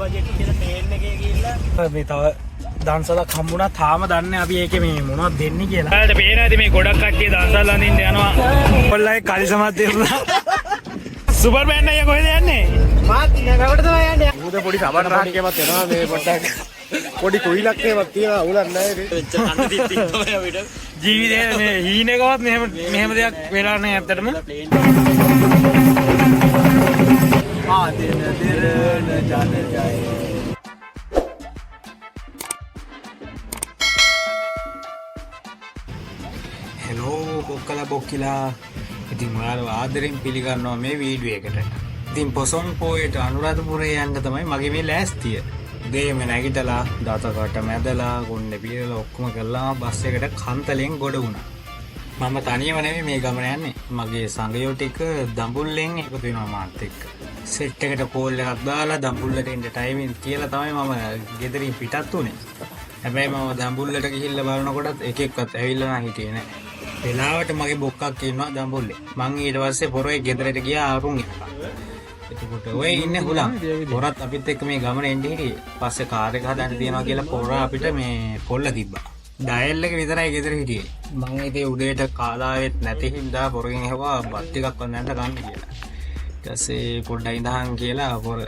Budget කියලා plane එකේ ගිහිල්ලා මේ තව දන්සලක් හම්බුණා. තාම දන්නේ අපි ඒකේ මේ මොනවද දෙන්නේ කියලා. ඔයාලට පේනවා ඉතින් මේ ගොඩක් කට්ටිය දන්සල් අඳින්න යනවා. ඔයගොල්ලෝ කලිසමක් දෙන්නා. සුපර්මෑන් අයියා කොහෙද යන්නේ? මාත් නගවට තමයි යන්නේ. උද පොඩි සබන් රාක්කේවත් එනවා මේ පොඩ්ඩක්. පොඩි කුයිලක් ඒවත් තියනවා උලක් නැහැ මේ. වෙච්ච කන්න දිත්තින් තමයි අපිට. ජීවිතේ මේ හීනෙකවත් මෙහෙම දෙයක් වෙලා නැහැ ඇත්තටම. ආදෙන දෙරන ජන ජය. හෙලෝ බොක්කලා බොක්කිලා. ඉතින් ඔයාලව ආදරෙන් පිළිගන්නවා මේ වීඩියෝ එකට. ඉතින් පොසොන් පොයට අනුරාධපුරේ යන්න තමයි මගේ මේ ලෑස්තිය. උදේම නැගිටලා දතකට මැදලා ගොන්නේ පිළිලා ඔක්කොම කරලා බස් එකට කන්තලෙන් ගොඩ වුණා. මම තනියම නෙමෙයි මේ ගමන යන්නේ. මගේ සංගයෝ ටික දඹුල්ලෙන් එකතු වෙනවා මාත් එක්ක. සෙට් එකට කෝල් එකක් දාලා දඹුල්ලට එන්න ටයිමින් කියලා තමයි මම ගෙදරින් පිටත් වුනේ. හැබැයි මම දඹුල්ලට ගිහිල්ලා බලනකොටත් එකෙක්වත් ඇවිල්ලා නැහැ හිටියේ නෑ. වෙලාවට මගේ බොක්කක් ඉන්නවා දඹුල්ලේ. මං ඊට පස්සේ පොරේ ගෙදරට ගියා ආරුන් එක්ක. එතකොට ඔය ඉන්නේ හුලං. පොරත් අපිත් එක්ක මේ ගමන එන්න හිටියේ. පස්සේ කාර් එක හදන්න තියනවා කියලා පොර අපිට මේ පොල්ල තිබ්බා. ඩයල් එක විතරයි ගෙදර හිටියේ. මං ඉතින් උදේට කාලාවෙත් නැති හින්දා පොරගෙන් ඇහුවා බත් ටිකක් වන්නන්න ගන්න කියලා. ඊට පස්සේ පොඩ්ඩක් ඉඳහන් කියලා පොර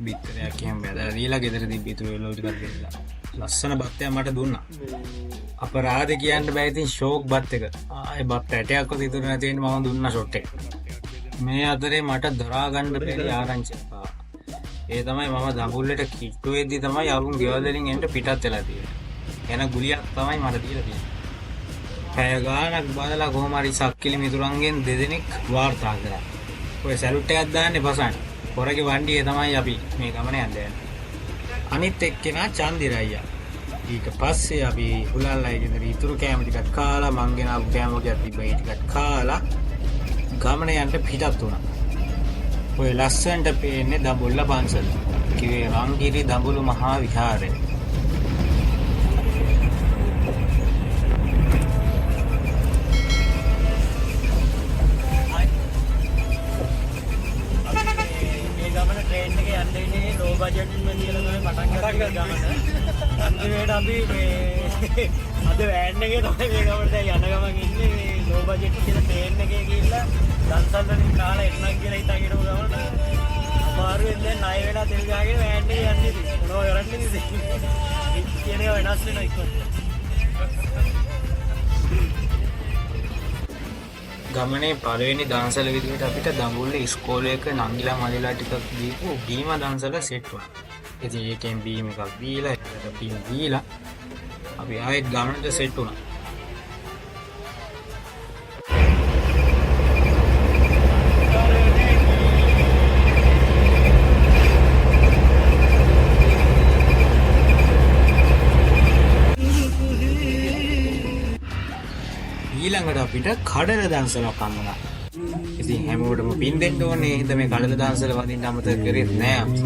බිත්තරයක් එහෙම බැලලා දීලා ගෙදර තිබ්බිතු වෙලෝ ටිකක් දෙන්න. ලස්සන බත් එකක් මට දුන්නා. අපරාධ කියන්න බෑ ඉතින් ෂෝක් බත් එක. ආයේ බත් ඇටයක්වත් ඉතුරු නැති වෙන්න මම දුන්නා ෂොට් එක. මේ අතරේ මට දරා ගන්න බැරි ආරංචියක් ආවා. ඒ තමයි මම දඹුල්ලට කිට්ටු වෙද්දි තමයි අරුන් ගෙවල් වලින් එන්න පිටත් වෙලා තියෙන්නේ. එන ගුලියක් තමයි මට දීලා තියෙන්නේ. පැය ගානක් බලලා කොහොම හරි සක්කිලි මිතුරන්ගෙන් දෙදෙනෙක් වාර්තා කරා. ඔය සැලුට් එකක් දාන්නේ පසන්. පොරගේ වණ්ඩියේ තමයි අපි මේ ගමන යන්නේ. අනිත් එක්කෙනා චන්දිර අයියා. ඊට පස්සේ අපි හුලල්ලා ගෙදර ඉතුරු කෑම ටිකක් කාලා මං ගෙනාවු කෑම ටිකක් තිබ්බා ඒ ටිකක් කාලා ගමන යන්න පිටත් වුණා. ඔය ලස්සනට පේන්නේ දඹුල්ල පන්සල. කිව්වේ රංගිරි දඹුලු මහා විහාරය. බජට් එකෙන් කියලා තමයි පටන් ගන්න ගමන. අන්තිමේට අපි මේ අද වෑන් එකේ තමයි මේ ගමනට යන ගමන් ඉන්නේ. මේ ලෝ බජට් කියලා ප්ලේන් එකේ ගිහිල්ලා දන්සල් වලින් කාලා එන්නම් කියලා හිතාගෙන හිටපු ගමන අමාරුවෙන් දැන් ණය වෙලා තෙල් ගහගෙන වෑන් එකේ යන්නේ ඉතින්. මොනවා කරන්නේ ඉතින්. කියන එක වෙනස් වෙනවා ඉක්මනට. ගමනේ පළවෙනි දන්සල විදිහට අපිට දඹුල්ල ඉස්කෝලේක නංගිලා මල්ලිලා ටිකක් දීපු බීම දන්සල සෙට් වුණා. ඉතින් ඒකෙන් බීම එකක් දීලා ඒකට බීම දීලා අපි ආයෙත් ගමනට සෙට් වුණා. ඊළඟට අපිට කඩල දන්සලක් හම්බුණා. ඉතින් හැමෝටම පින් දෙන්න ඕනේ. හින්දා මේ කඩල දන්සල වදින්න අමතක කරේ නෑ අපි.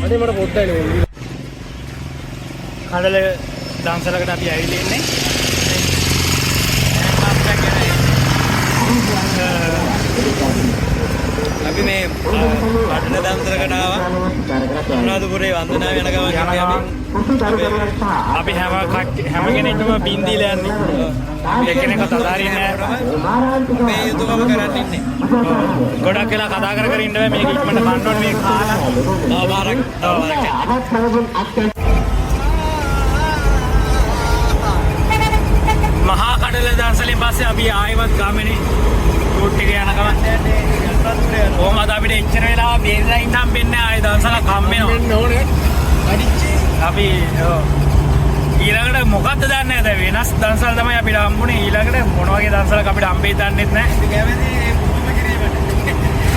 අනේ මට පොඩ්ඩයි නේ කඩල දන්සලකට අපි ඇවිල්ලා ඉන්නේ. අපි මේ කඩල දන්සලකට ආවා. අනුරාධපුරේ වන්දනාව යන ගමන් අපි හැම කෙනෙක්ම බින් දීලා යන්නේ. මේ කෙනෙක්වත් අදාරින්නේ නැහැ. මේ යුතුයකම කරන් ඉන්නේ. ගොඩක් වෙලා කතා කර ඉන්න බෑ. මේක ඉක්මනට කන්න ඕනේ මේ කාලා. තව වාරක්. මහා කඩල දන්සලෙන් පස්සේ අපි ආයෙත් ගමනේ රූට් එක යන ගමන් කොහොමද අපිට එච්චර වෙලා බේරලා ඉඳන් වෙන්නේ ආයෙ දන්සලක් හම් වෙනවා. අපි ඊළඟට මොකද්ද දන්නේ නැහැ. දැන් වෙනස් දන්සල් තමයි අපිට හම්බුනේ. ඊළඟට මොන වගේ දන්සලක් අපිට හම්බෙයි දන්නෙත් නැහැ.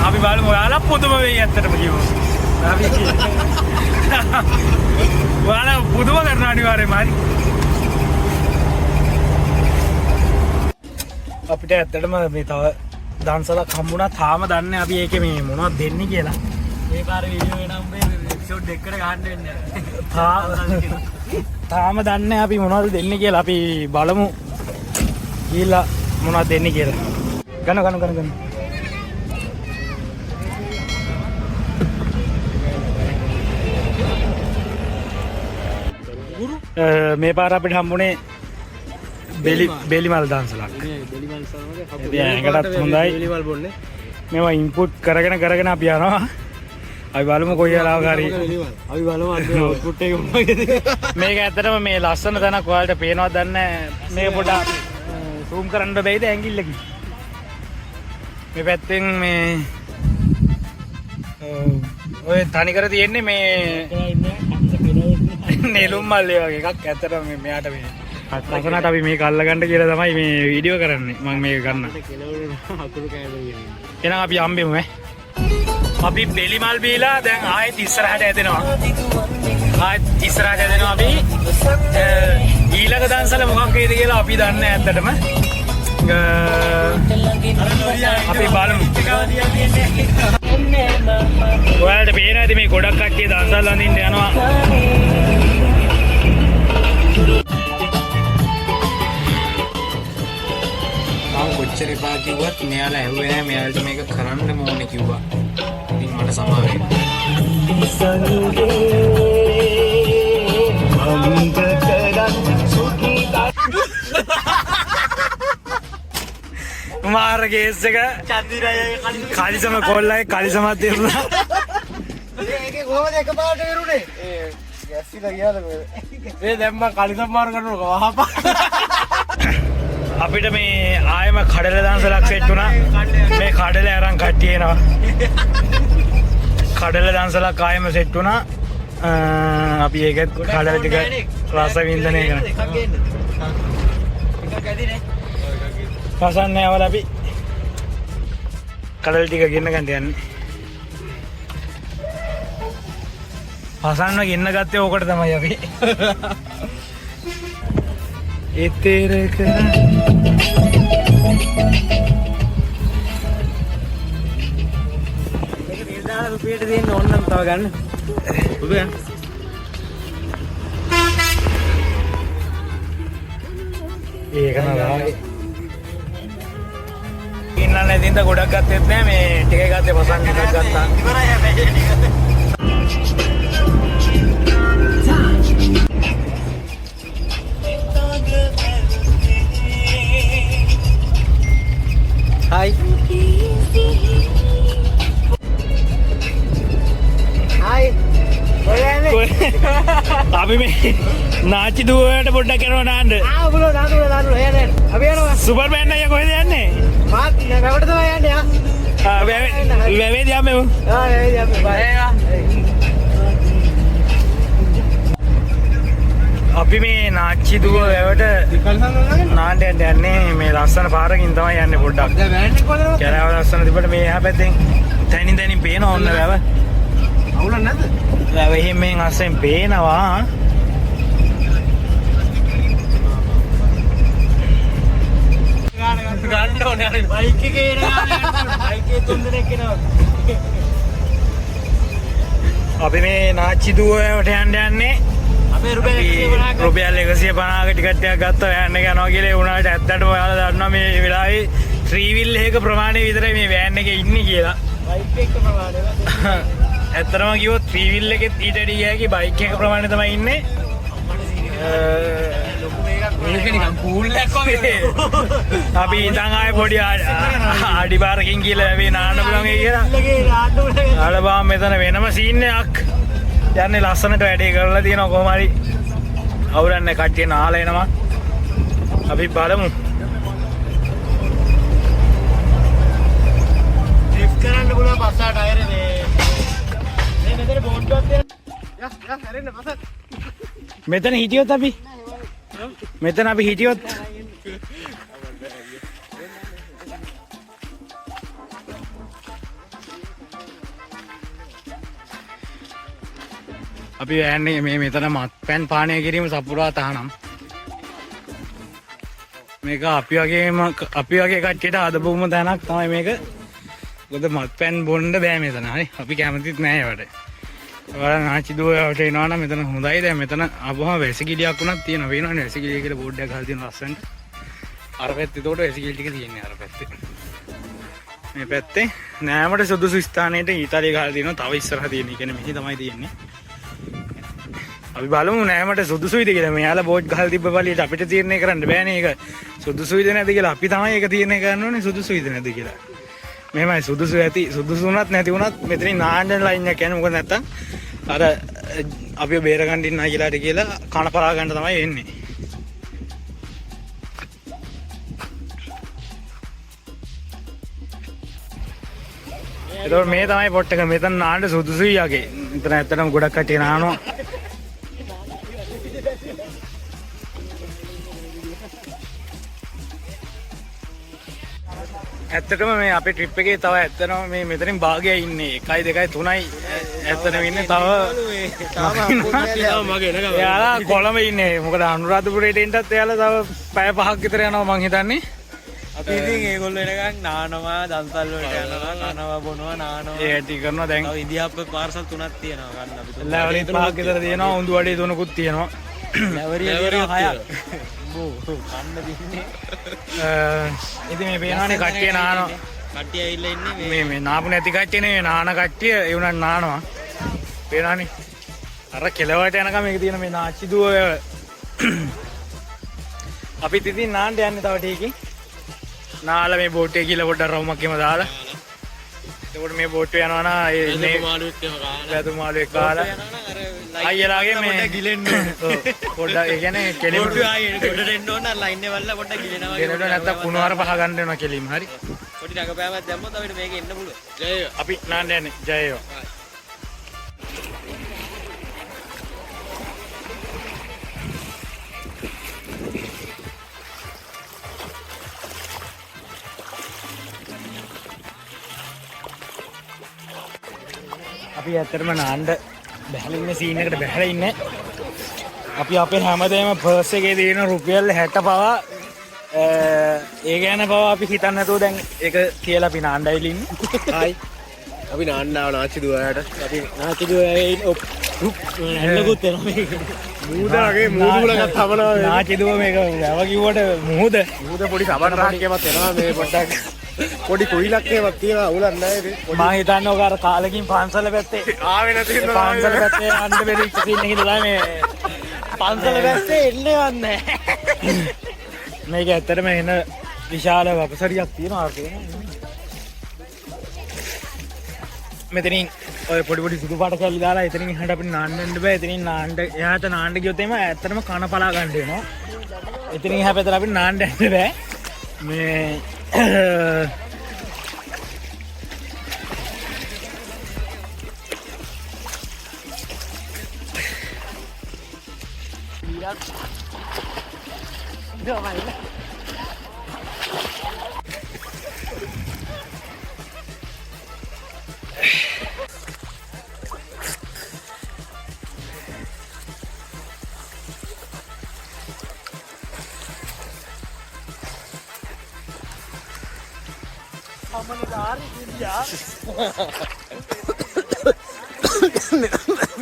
අපි බලමු ඔයාලා පුදුම වෙයි ඇත්තටම කියමු. අපි ඔයාලා පුදුම කරන අනිවාර්යයෙන්ම හරි. අපිට ඇත්තටම මේ තව දන්සලක් හම්බුණා. තාම දන්නේ අපි ඒකේ මේ මොනවද දෙන්නේ කියලා. මේ පාර වීඩියෝ එනම් මේ එපිසෝඩ් එකකට ගහන්න වෙන්නේ තාම දන්නේ අපි මොනවද දෙන්නේ කියලා. අපි බලමු ගිහලා මොනවද දෙන්නේ කියලා. ගන්න. මේ පාර අපිට හම්බුනේ බෙලිමල් දන්සලක්. ඒකටත් හොඳයි. මේවා ඉන්පුට් කරගෙන අපි යනවා. අපි බලමු කොයි වෙලාවක හරි. අපි බලමු අවුට්පුට් එක මොනවද. මේක ඇත්තටම මේ ලස්සන තැනක් ඔයාලට පේනවද දන්නේ නැහැ. මේක පොඩ්ඩක් zoom කරන්න බැයිද ඇඟිල්ලකින්. මේ පැත්තෙන් මේ ඔය තනි කර තියෙන්නේ මේ නෙළුම් මල්ලේ වගේ එකක්. ඇත්තටම මෙයාට මේ ලස්සනට අපි මේක අල්ලගන්න කියලා තමයි මේ වීඩියෝ කරන්නේ. මම මේක ගන්න. එහෙනම් අපි හම්බෙමු ඈ. අපි බෙලිමල් බීලා දැන් ආයෙත් ඉස්සරහට ඇදෙනවා. අපි ඊළඟ දන්සල මොකක් වේද කියලා අපි දන්නේ ඇත්තටම. අපි බලමු. ඔයාලට පේන ඇති මේ ගොඩක් කට්ටිය දන්සල් අඳින්න යනවා. කොච්චර එපා කිව්වත් මෙයාලා ඇහුවේ නැහැ. මෙයාලට මේක කරන්න ඕනේ කිව්වා. ඉතින් මට සමා වෙන්න. මාර කේස් එක කලිසම කොල්ලයි කලිසමත් දෙන්නා. ඒකේ කොහොමද එකපාරට වෙරුනේ? ගැස්සිලා ගියාද මේ දැන් මම කලිසම් මාරු කරනවා වහපා. අපිට මේ ආයම කඩල දන්සලක් සෙට් වුණා. මේ කඩල අරන් කට්ටිය එනවා. කඩල දන්සලක් ආයම සෙට් වුණා. අපි ඒකත් කඩල ටික රස වින්දනය කරනවා. එකක් ගේන්න. එකක් ඇදිනේ. පසන්නේ අවල අපි කඩල ටික ගෙන්න ගන්න යන්නේ. පසන්න ගෙන්න ගත්තේ ඕකට තමයි අපි. ඒතරක මේක නිල්දාන රුපියට දෙන්න ඕන නම් තව ගන්න. බුදුන්. ඒක නෑ. ඉන්නන්නේ දින්ද ගොඩක් ගත්තෙත් නෑ මේ ටිකේ ගත්තේ පසන් ටිකක් ගත්තා. ඉවරයි හැබැයි ටික. Hai. Hai. අපි මේ නාචි දුවට පොඩ්ඩක් යනවා නාන්න. දාන්න. අපි යනවා. සුපර්මෑන් අයියා කොහෙද යන්නේ? මාත් වැවට තමයි යන්නේ ආ. වැවේ දිහාමෙමු. වැවේ අපි මේ නාච්චි දුව වැවට නාන්න යන්නේ මේ ලස්සන පාරකින් තමයි යන්නේ පොඩ්ඩක්. දැන් වැන්නේ කොහෙද? කැරාව ලස්සන තිබ්බට මේ එහා පැත්තෙන් තනින් පේන ඕන්න වැව. අවුලක් නැද්ද? වැව එහෙම මෙන් අස්සෙන් පේනවා. ගන්න ඕනේ අර බයික් එකේ එන බයික් එකේ 3 දෙනෙක් එනවා. අපි මේ නාච්චි දුවට යන්නේ. අපේ රුපියල් 150ක ටිකට් එකක් ගත්තා වෑන් එක යනවා කියලා. ඒ උනාට ඇත්තටම ඔයාලා දන්නවා මේ වෙලාවේ ත්‍රිවිල් එකක ප්‍රමාණය විතරයි මේ වෑන් එකේ ඉන්නේ කියලා. බයික් එක ප්‍රමාණය. ඇත්තටම කිව්වොත් ත්‍රිවිල් එකෙත් ඊට වැඩි ගෑකි බයික් එක ප්‍රමාණය තමයි ඉන්නේ. මේක නිකන් කූල් එකක් වගේ. අපි ඉඳන් ආයේ පොඩි ආඩි පාරකින් කියලා වැවේ නාන්න පුළුවන් කියලා. ආලබාම මෙතන වෙනම සීන් එකක්. යන්නේ ලස්සනට වැඩේ කරලා තියෙනවා කොහොම හරි. අවුලන්නේ කට්ටිය නාලා එනවා. අපි බලමු. ඩ්‍රිෆ්ට් කරන්න පුළුවන් පස්සා ටයර් මේ මෙතන බෝඩ්ඩුවක් තියෙනවා. යස් හැරෙන්න පස්සට. මෙතන හිටියොත් අපි අපි යන්නේ මේ මෙතන මත්පැන් පානය කිරීම සපුරා තහනම්. මේක අපි වගේ කට්ටියට අදපුම තැනක් තමයි මේක. මොකද මත්පැන් බොන්න බෑ මෙතන. හරි අපි කැමතිත් නෑ ඒවට. ඔයාලා නාචි දුවට එනවා නම් මෙතන හොඳයි. දැන් මෙතන ආවම වැසිකිළියක් උනක් තියෙනවා. වෙනවනේ වැසිකිළිය කියලා බෝඩ් එකක් හදලා තියෙනවා ලස්සනට. අර පැත්තේ උඩ වැසිකිළි ටික තියෙන්නේ අර පැත්තේ. මේ පැත්තේ නෑමට සුදුසු ස්ථානයට ඊතාලිය ගහලා තියෙනවා. තව ඉස්සරහ තියෙන. ඒ කියන්නේ මෙහි තමයි තියෙන්නේ. අපි බලමු නෑමට සුදුසුයිද කියලා. මෙයාලා බෝඩ් ගහලා තිබ්බ පළියට අපිට තීරණය කරන්න බෑනේ ඒක. සුදුසුයිද නැද්ද කියලා අපි තමයි ඒක තීරණය කරන්න ඕනේ සුදුසුයිද නැද්ද කියලා. මෙහෙමයි සුදුසු ඇති සුදුසු වුණත් නැති වුණත් මෙතනින් නාන්න ලයින් එක යන්නේ. මොකද නැත්තම් අර අපි බේර ගන්න ඉන්නයි කියලා කන පරා ගන්න තමයි වෙන්නේ. ඒතකොට මේ තමයි පොට් එක. මෙතන නාන්න සුදුසුයි යගේ. මෙතන ඇත්තටම ගොඩක් කට්ටිය නානවා. ඇත්තටම මේ අපේ ට්‍රිප් එකේ තව ඇත්තටම මේ මෙතනින් භාගය ඉන්නේ 1 2 3යි ඇත්තටම ඉන්නේ තව එයාලා කොළඹ ඉන්නේ. මොකද අනුරාධපුරයට එන්නත් එයාලා තව පැය 5ක් විතර යනවා මං හිතන්නේ. අපි ඉතින් ඒගොල්ලෝ එනකන් නානවා, දන්සල් වලට යනවා, කනවා බොනවා, නානවා. ඒ ඇටි කරනවා දැන්. තව ඉදියාප්ප පාර්සල් 3ක් තියෙනවා ගන්න අපි. ලැවරි 5ක් විතර තියෙනවා, උඳු වඩේ 3කුත් තියෙනවා. ලැවරි 6ක්. කන්න දින්නේ. ඉතින් මේ පේනවනේ කට්ටිය නානවා. කට්ටිය ඇවිල්ලා ඉන්නේ මේ නාපු නැති කට්ටිය නෙවෙයි නාන කට්ටිය ඒ උනත් නානවා. පේනවනේ. අර කෙලවට යනකම් මේක තියෙන මේ නාචි දුව අපිත් ඉතින් නාන්න යන්නේ තව ටිකකින්. නාලා මේ බෝට් එකේ කියලා පොඩ්ඩක් රවුමක් එහෙම දාලා. එතකොට මේ බෝට් එක යනවා නා ඒ ඉන්නේ මාළුවෙක් එහෙම කාලා. වැදු මාළුවෙක් කාලා. අයියලාගේ මේ ගිලෙන්න ඕනේ. පොඩ්ඩක් ඒ කියන්නේ කෙලිම බෝට් ආයේ ගොඩට එන්න ඕන ලයින් එක වල්ලා පොඩ්ඩක් ගිලෙනවා වගේ. කෙලිම නැත්තම් කුණුවර පහ ගන්න වෙනවා කෙලිම. හරි. පොඩි රඟපෑමක් දැම්මොත් අපිට මේක එන්න පුළුවන්. ජය අපි නාන්න යන්නේ. ජය වේවා. අපි ඇත්තටම නාන්න බැහැලා ඉන්න සීන් එකට බැහැලා ඉන්නේ. අපි අපේ හැමදේම පර්ස් එකේ තියෙන රුපියල් 60 පවා ඒ ගැන පවා අපි හිතන්නේ නැතුව දැන් ඒක කියලා අපි නාන්නයිල ඉන්නේ. හායි. අපි නාන්න ආව නාචි දුවයට. අපි නාචි දුවේ නැල්ලකුත් එනවා මේක. මූදගේ මූදුලකට තමනවා. නාචි දුව මේක වැව කිව්වට මූද පොඩි සබන් රාක්කේවත් එනවා මේ පොඩ්ඩක්. පොඩි කොයිලක් ඒවත් තියෙනවා උලක් නැහැ මේ. මම හිතන්නේ ඔක අර කාලෙකින් පන්සල පැත්තේ ආවේ නැති ඉන්නවා. පන්සල පැත්තේ අන්න බැරි සීන් එකේ ඉඳලා මේ පන්සල පැත්තේ එන්නේවත් නැහැ. මේක ඇත්තටම එන විශාල වපසරියක් තියෙනවා අර මෙතනින් ඔය පොඩි සුදු පාට කැලි දාලා එතනින් එහාට අපිට නාන්න යන්න බෑ. එතනින් නාන්න එහාට නාන්න ගියොත් එimhe ඇත්තටම කන පලා ගන්න වෙනවා. එතනින් එහා පැත්තට අපිට නාන්න යන්න බෑ. මේ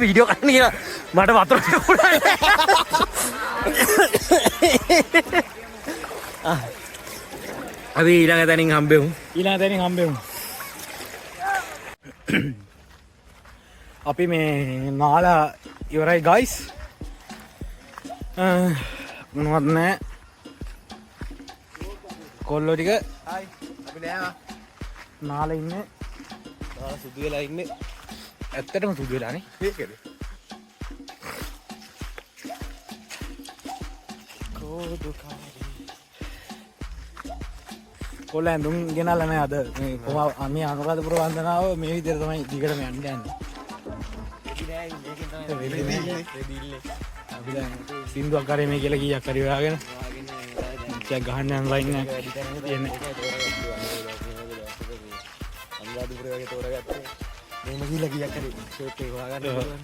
වීඩියෝ කරන්න කියලා මට වතුර අපි ඊළඟ තැනින් හම්බෙමු. අපි මේ නාලා ඉවරයි ගයිස්. මොනවත් නැහැ. කොල්ලෝ ටික අපි නෑ නාලා ඉන්නේ. සුදු වෙලා ඉන්නේ. ඇත්තටම සුදු වෙලානේ. ඒකද? කොල්ල ඇඳුම් ගෙනල්ලා නැහැ අද. මේ කොහොම මේ අනුරාධපුර වන්දනාව මේ විදිහට තමයි දිගටම යන්න යන්නේ. අපි දැන් සින්දුවක් කරේ මේ කියලා කීයක් හරි හොයාගෙන ටිකක් ගහන්න යන ලයින් එක තියෙන්නේ. අනුරාධපුර වගේ තෝරගත්තා. මේම ගිහලා කීයක් හරි ෂෝට් එක හොයාගන්න පුළුවන්.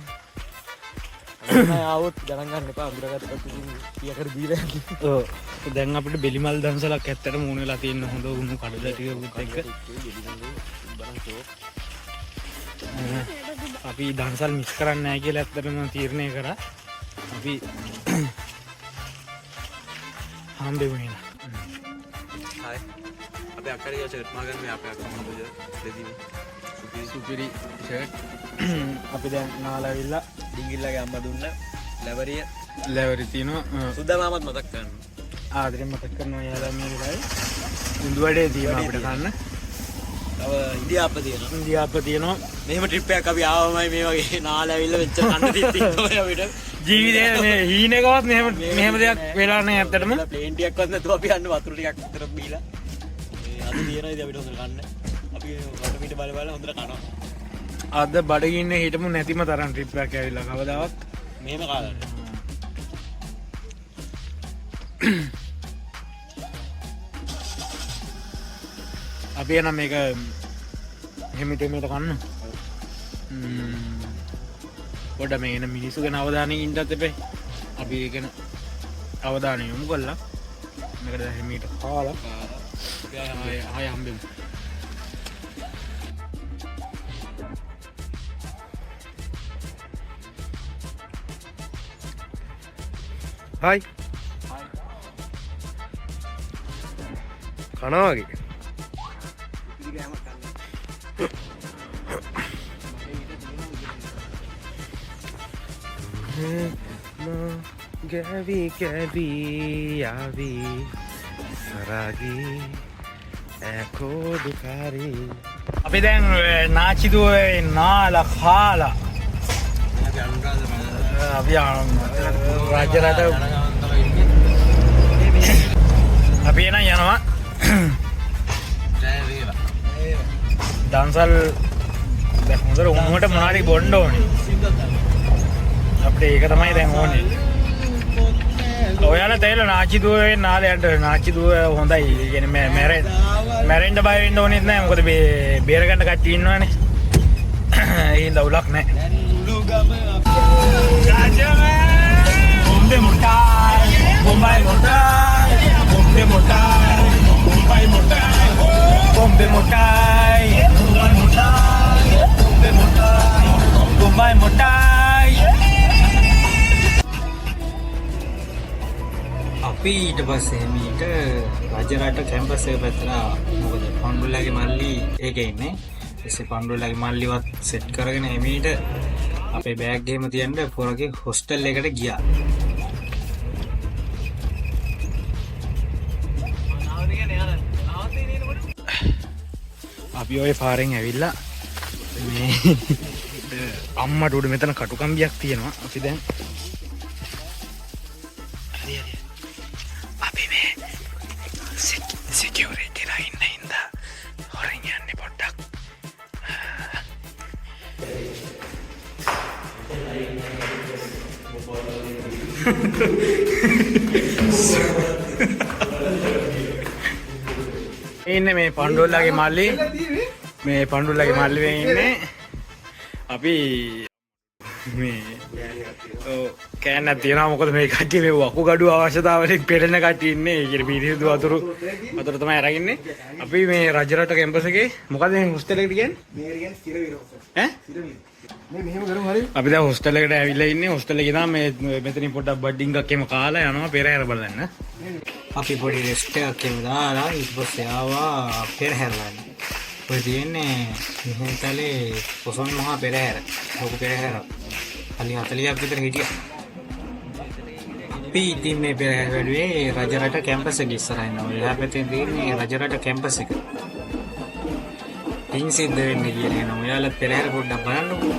ආවොත් ගණන් ගන්න එපා අඳුරගත්තත් ඉතින් පියකට දීලා යන්න. ඔව්. දැන් අපිට බෙලිමල් දන්සලක් ඇත්තටම මුණ වෙලා තියෙන හොඳ උණු කඩල ටිකකුත් එක්ක. අපි දන්සල් මිස් කරන්නේ නැහැ කියලා ඇත්තටම තීරණය කරා. අපි හම්බෙමු නේ. හායි. අපේ අක්කගේ ෂර්ට් මාගන්න මේ අපේ අක්කා මොනවද දෙදීම. සුපිරි ෂර්ට්. අපි දැන් නාලාවිල්ලා ඩිංගිල්ලගේ අම්මා දුන්න ලැබරිය ලැබරි තියෙනවා. සුද්දා මාමත් මතක් කරන්න. ආදරෙන් මතක් කරනවා යාලා මේ වෙලාවේ. ඉන්දුවඩේ තියෙනවා අපිට කන්න. තව ඉන්දියාප්ප තියෙනවා. ඉන්දියාප්ප තියෙනවා. මෙහෙම ට්‍රිප් එකක් අපි ආවමයි මේ වගේ නාලාවිල්ල වෙච්ච කන්න තිත්තියි අපිට. ජීවිතේ මේ හීනෙකවත් මෙහෙම දෙයක් වෙලා නැහැ ඇත්තටම. ප්ලේන් ටිකක්වත් නැතුව අපි යන්න වතුර ටිකක් විතර බීලා. මේ අද තියෙනවා ඉතින් අපිට හොඳට කන්න. අපි වටපිට බල බල හොඳට කනවා. අද බඩගින්නේ හිටමු නැතිම තරම් ට්‍රිප් එකක් ඇවිල්ලා කවදාවත් මෙහෙම කාලා. අපි එනම් මේක එහෙමිට කන්න. පොඩ මේ එන මිනිස්සු ගැන අවධානයෙන් ඉන්නත් එපේ. අපි ඒ ගැන අවධානය යොමු කළා. මේකට එහෙමිට කාලා ආය හම්බෙමු. හයි. කනවා වගේ. ගැවි ගැවි යාවි සරාගී ඇකෝඩුකාරී. අපි දැන් නාචිදුවේ නාලා කාලා අපි රාජ්‍ය රට අපි එන යනවා දන්සල් හොඳට උණුවට මොනාරි බොන්න ඕනේ. අපිට ඒක තමයි දැන් ඕනේ. ඔයාලා තේරෙලා නාචිදුවේ නාලයන්ට නාචිදුව හොඳයි. ඒ කියන්නේ මැරෙන්න බය වෙන්න ඕනෙත් නැහැ. මොකද මේ බේර ගන්න කට්ටිය ඉන්නවනේ. ඒ හින්දා උලක් නැහැ. Bombe mortal, bomba mortal, bombe mortal, bomba mortal, bombe mortal, bomba mortal, bombe mortal, bomba mortal. අපි ඊට පස්සේ මීට රජරට කැම්පස් එක පැත්තට මොකද පන්ඩුල්ලාගේ මල්ලි ඒකේ ඉන්නේ. එසේ පන්ඩුල්ලාගේ මල්ලිවත් සෙට් කරගෙන එමීට අපේ බෑග් එහෙම තියන්න පොරගේ හොස්ටල් එකට ගියා. අපි ඔය පාරෙන් ඇවිල්ලා මේ අම්මට උඩ මෙතන කටුකම්බියක් තියෙනවා. අපි දැන් අපි මේ සිකියුරිටි ලා ඉන්න හින්දා හොරෙන් යන්නේ පොඩ්ඩක්. ඉන්නේ මේ පණ්ඩුල්ලාගේ මල්ලි ඉන්නේ. අපි මේ කෑන්නක් තියෙනවා. මොකද මේ කට්ටිය මේ වකුගඩු අවශ්‍යතාවලින් පෙළෙන කට්ටිය ඉන්නේ. ඒ කියන්නේ පිරිසිදු වතුර තමයි අරගින්නේ. අපි මේ රජරට කැම්පස් එකේ මොකද මේ හොස්ටල් එකට කියන්නේ? මේකට කියන්නේ ස්ථිර විරෝපස. ඈ? ස්ථිර විරෝපස. මේ මෙහෙම කරමු හරි. අපි දැන් හොස්ටල් එකට ඇවිල්ලා ඉන්නේ. හොස්ටල් එකේ තමයි මේ මෙතනින් පොඩ්ඩක් බඩින්ගක් එහෙම කාලා යනවා පෙරහැර බලන්න. අපි පොඩි රෙස්ට් එකක් එහෙම දාලා ඊට පස්සේ ආවා පෙරහැරලන්න. ඔය තියෙන්නේ මෙහෙන්තලේ පොසොන් මහා පෙරහැර. ලොකු පෙරහැරක්. කලින් 40ක් විතර හිටියා. අපි ඉතින් මේ පෙරහැර වැළුවේ රජරට කැම්පස් එක ඉස්සරහින් නෝ. එහා පැත්තේ තියෙන්නේ රජරට කැම්පස් එක. තින් සිද්ධ වෙන්නේ කියලා නෝ. ඔයාලා පෙරහැර පොඩ්ඩක් බලන්නකෝ.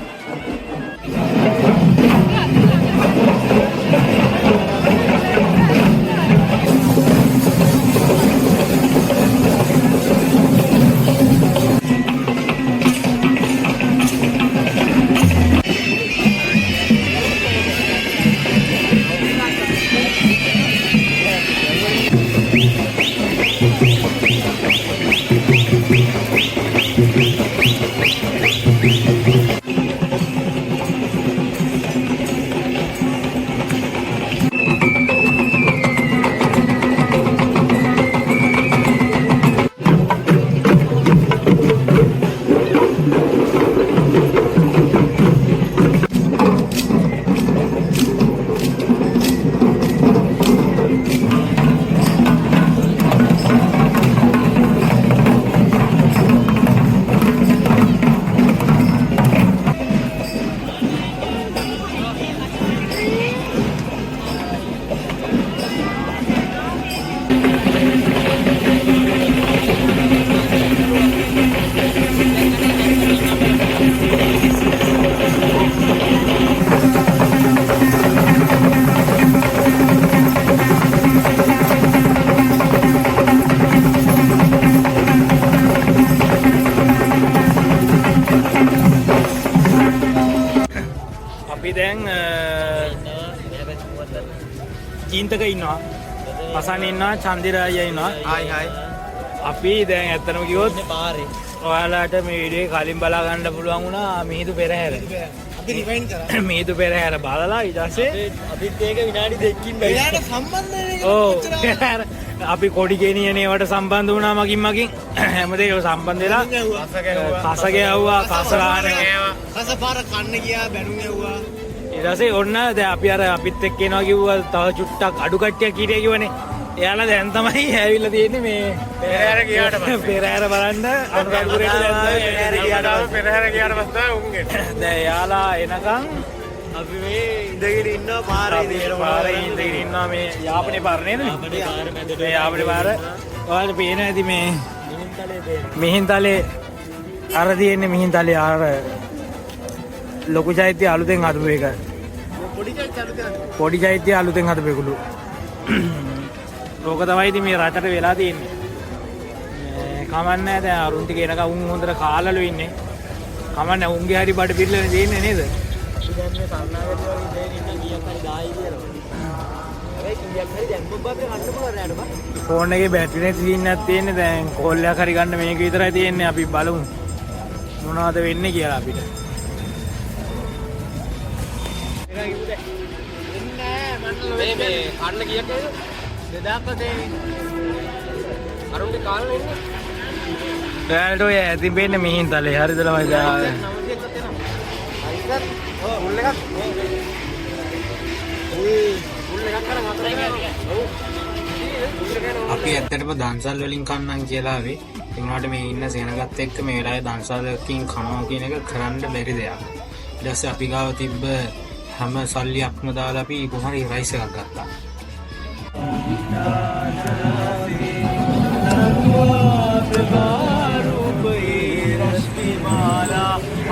දැන් චීන්තක ඉන්නවා පසන් ඉන්නවා චන්දිරා අයියා ඉන්නවා හයි අපි දැන් ඇත්තටම කිව්වොත් පාරේ ඔයාලට මේ වීඩියෝ කලින් බලා ගන්න පුළුවන් වුණා මිහිඳු පෙරහැර අපි රිවයින්ඩ් කරා මිහිඳු පෙරහැර බලලා ඊට පස්සේ අපිත් ඒක විනාඩි 2කින් බැරි එයාට සම්බන්ධ අපි කොඩි ගෙනියන ඒවට සම්බන්ධ වුණා මගින් හැමදේම සම්බන්ධ වෙලා කස ගැව්වා කස කස පාර කන්න ගියා බැනුම් ඇව්වා ඊට පස්සේ ඔන්න දැන් අපි අර අපිත් එක්ක එනවා කිව්වා තව චුට්ටක් අඩු කට්ටියක් කීරිය කිව්වනේ එයාලා දැන් තමයි ඇවිල්ලා තියෙන්නේ මේ පෙරහැර ගියාට පස්සේ පෙරහැර බලන්න අනුරාධපුරේට දැන් පෙරහැර ගියාට පස්සේ උන්ගේ දැන් එයාලා එනකන් අපි මේ ඉඳගෙන ඉන්නවා පාරේ ඉඳගෙන ඉන්නවා මේ යාපනේ පාර නේද මේ යාපනේ පාර ඔයාලට පේන ඇති මේ මිහින්තලේ අර තියෙන්නේ මිහින්තලේ අර ලොකු චෛත්‍ය අලුතෙන් හදපු එක පොඩි චෛත්‍ය අලුතෙන් හදපු එකලු ඕක තමයි ඉතින් මේ රටට වෙලා තියෙන්නේ කමන්නේ දැන් අරුන් ටික එනකම් උන් හොඳට කාලලු ඉන්නේ කමන්නේ උන්ගේ හරි බඩ පිරලනේ දෙන්නේ නේද දැන් මේ සන්නාගත වගේ දෙයක් ඉන්න කීයක් හරි දායි කියලා. හැබැයි කීයක් හරි දැන් බබ්බත් ගන්න පුළුවන් නේද බා? ෆෝන් එකේ බැටරි නැති සීන්නක් තියෙන්නේ දැන් කෝල් එකක් හරි ගන්න මේක විතරයි තියෙන්නේ අපි බලමු මොනවද වෙන්නේ කියලා අපිට. මේ කන්න කීයක් නේද? 2000ක් දෙන්නේ. අරුන්ගේ කාලේ ඉන්නේ. ඔයාලට ඔය ඇතින් වෙන්නේ මිහින්තලේ හරිද ළමයි දාන්නේ. 900ක් තියෙනවා. මුල් එකක් කරා මාතරයි අපි ඇත්තටම දන්සල් වලින් කන්නම් කියලා ආවේ ඒ වුණාට මේ ඉන්න සෙනගත් එක්ක මේ වෙලාවේ දන්සල්කින් කනවා කියන එක කරන්න බැරි දෙයක් ඊට පස්සේ අපි ගාව තිබ්බ හැම සල්ලියක්ම දාලා අපි කොහරි රයිස් එකක් ගත්තා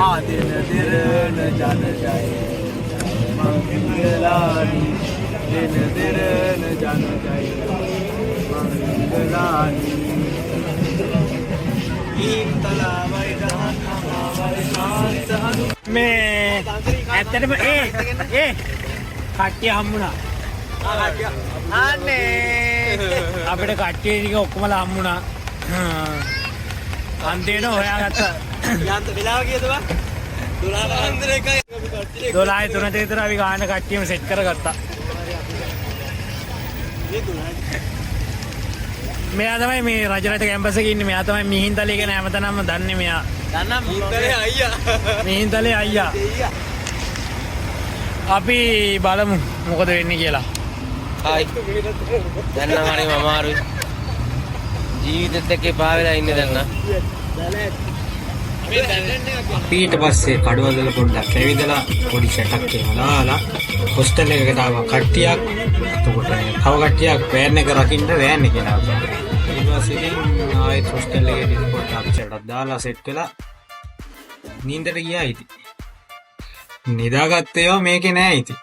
ආදින දිරන ජන ජය මංගලානි දින දිරන ජන ජය මංගලානි ඊතලාවයි දහනමාවයි සාන්තහනු මේ ඇත්තටම ඒ කට්ටිය හම්බුණා අනේ අපිට කට්ටිය ටික ඔක්කොමලා හම්බුණා අන්තිමට හොයාගත්තා යාන්ත වෙලාව කීයද බා 12 3 විතර අපි ගාන කට්ටියම සෙට් කරගත්තා. මෙයා තමයි මේ රජරට කැම්පස් එකේ ඉන්නේ. මෙයා තමයි මිහින්තලේ ගැන හැමතැනම දන්නේ මෙයා. දන්නා මිහින්තලේ අයියා. මිහින්තලේ අයියා. අපි බලමු මොකද වෙන්නේ කියලා. හායි. දැන් නම් හරිම අමාරුයි. ජීවිතෙත් එක්ක එපා වෙලා ඉන්නේ දැන් නා. ඊට පස්සේ කඩවල පොඩ්ඩක් ඇවිදලා පොඩි සැටක් එහෙම දාලා හොස්ටල් එකකට ආවා කට්ටියක් එතකොට තව කට්ටියක් වෑන් එක රකින්න වෑන් එකේ නාවා ඊට පස්සේ ඉතින් ආයෙත් හොස්ටල් එකේ ඉතින් පොඩ්ඩක් සැටක් දාලා සෙට් වෙලා නින්දට ගියා ඉතින් නිදාගත්ත ඒවා මේකේ නෑ ඉතින්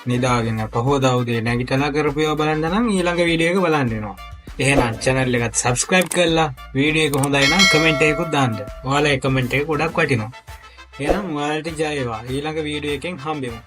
නිදාගෙන පහෝදා උදේ නැගිටලා කරපු ඒවා බලන්න නම් ඊළඟ වීඩියෝ එක බලන්න වෙනවා එහෙනම් channel එකට subscribe කරලා වීඩියෝ එක හොඳයි නම් කමෙන්ට් එකකුත් දාන්න. ඔයාලා ඒ කමෙන්ට් එක ගොඩක් වටිනවා. එහෙනම් ඔයාලට ජය වේවා. ඊළඟ වීඩියෝ එකෙන් හම්බෙමු.